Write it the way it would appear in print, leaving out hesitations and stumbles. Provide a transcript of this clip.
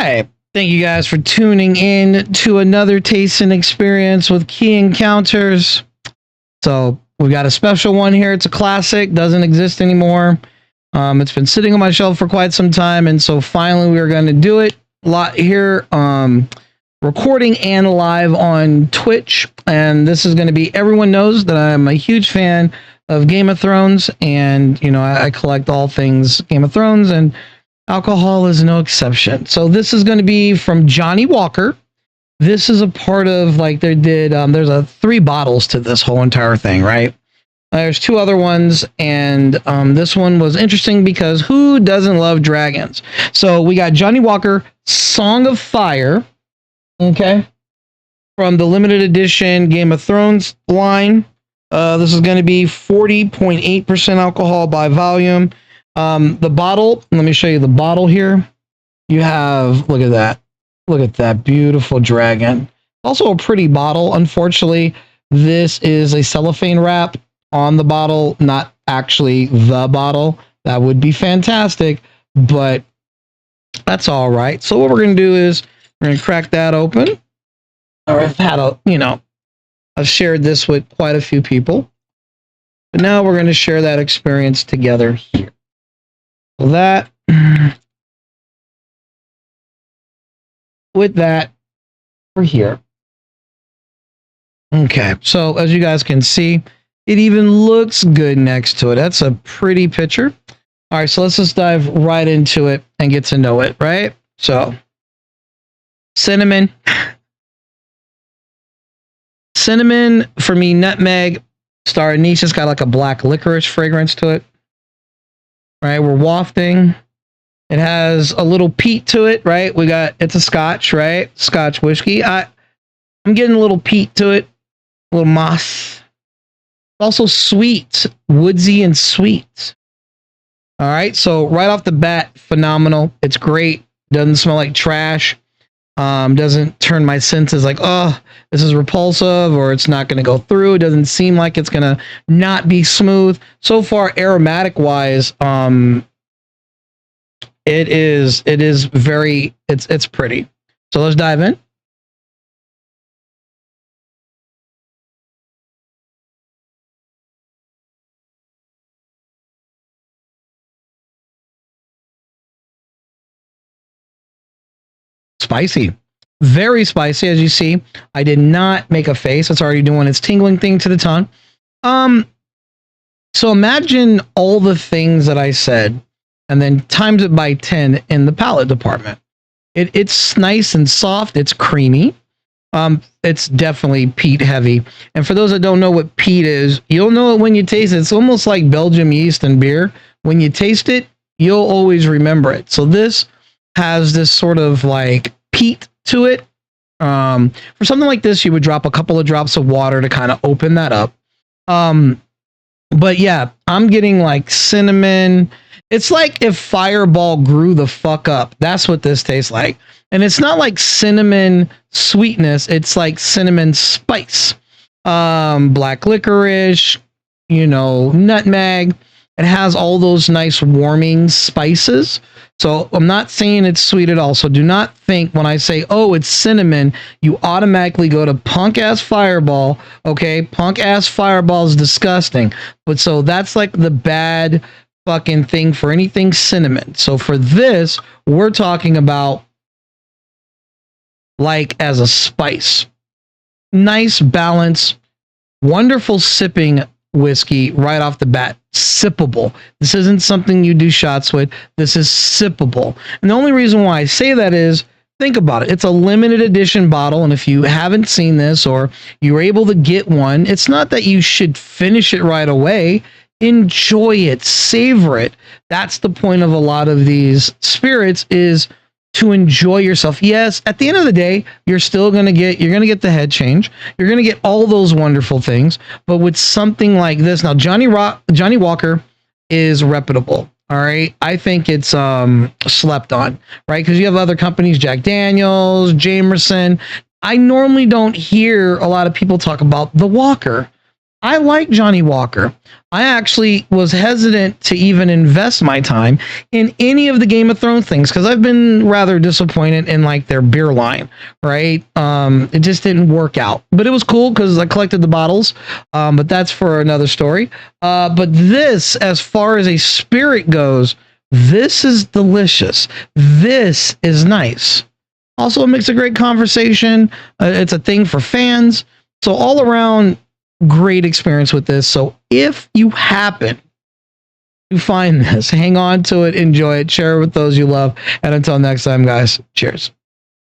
right. Thank you guys for tuning in to another tasting experience with Key Encounters. So we got a special one here. It's a classic, doesn't exist anymore. It's been sitting on my shelf for quite some time, and so finally we are going to do it a lot here, recording and live on Twitch. And this is going to be, everyone knows that I'm a huge fan of Game of Thrones, and you know I collect all things Game of Thrones, and alcohol is no exception. So this is going to be from Johnnie Walker. This is a part of, like, they did, there's 3 bottles to this whole entire thing, right? There's 2 other ones, and this one was interesting because who doesn't love dragons? So we got Johnnie Walker Song of Fire, okay, from the limited edition Game of Thrones line. This is going to be 40.8% alcohol by volume. The bottle, let me show you the bottle here. You have, look at that beautiful dragon. Also a pretty bottle. Unfortunately, this is a cellophane wrap on the bottle, not actually the bottle. That would be fantastic, but that's all right. So what we're going to do is we're going to crack that open. I've had I've shared this with quite a few people, but now we're going to share that experience together here. So that, with that, we're here. Okay, so as you guys can see, it even looks good next to it. That's a pretty picture. All right, so let's just dive right into it and get to know it, right? So, cinnamon. Cinnamon, for me, nutmeg, star anise has got like a black licorice fragrance to it. Right, we're wafting. It has a little peat to it, right? It's a Scotch, right? Scotch whiskey. I'm getting a little peat to it, a little moss. Also sweet, woodsy and sweet. All right, so right off the bat, phenomenal. It's great. Doesn't smell like trash. Doesn't turn my senses like, oh, this is repulsive, or it's not going to go through. It doesn't seem like it's going to not be smooth. So far, aromatic wise, it is very, it's pretty. So let's dive in. Spicy, very spicy. As you see, I did not make a face. It's already doing its tingling thing to the tongue. So imagine all the things that I said and then times it by 10 in the palate department. It's nice and soft. It's creamy. It's definitely peat heavy. And for those that don't know what peat is, you'll know it when you taste it. It's almost like Belgium yeast and beer. When you taste it, you'll always remember it. So this has this sort of like peat to it. For something like this, you would drop a couple of drops of water to kind of open that up. But yeah, I'm getting like cinnamon. It's like if Fireball grew the fuck up. That's what this tastes like. And it's not like cinnamon sweetness. It's like cinnamon spice. Black licorice, nutmeg. It has all those nice warming spices. So I'm not saying it's sweet at all. So do not think when I say, oh, it's cinnamon, you automatically go to punk ass Fireball. Okay. Punk ass Fireball is disgusting. But so that's like the bad fucking thing for anything cinnamon. So for this, we're talking about like as a spice. Nice balance, wonderful sipping whiskey right off the bat. Sippable. This isn't something you do shots with. This is sippable. And the only reason why I say that is, think about it. It's a limited edition bottle, and if you haven't seen this or you're able to get one, it's not that you should finish it right away. Enjoy it, savor it. That's the point of a lot of these spirits, is to enjoy yourself. Yes, at the end of the day, you're going to get the head change. You're going to get all those wonderful things. But with something like this, now Johnnie Walker is reputable. All right. I think it's slept on, right? Because you have other companies, Jack Daniels, Jameson. I normally don't hear a lot of people talk about the Walker. I like Johnnie Walker. I actually was hesitant to even invest my time in any of the Game of Thrones things because I've been rather disappointed in like their beer line, right? It just didn't work out, but it was cool because I collected the bottles. But that's for another story. But this, as far as a spirit goes, this is delicious. This is nice. Also, it makes a great conversation. It's a thing for fans. So all around, great experience with this. So if you happen to find this, hang on to it, enjoy it, share it with those you love. And until next time, guys, cheers.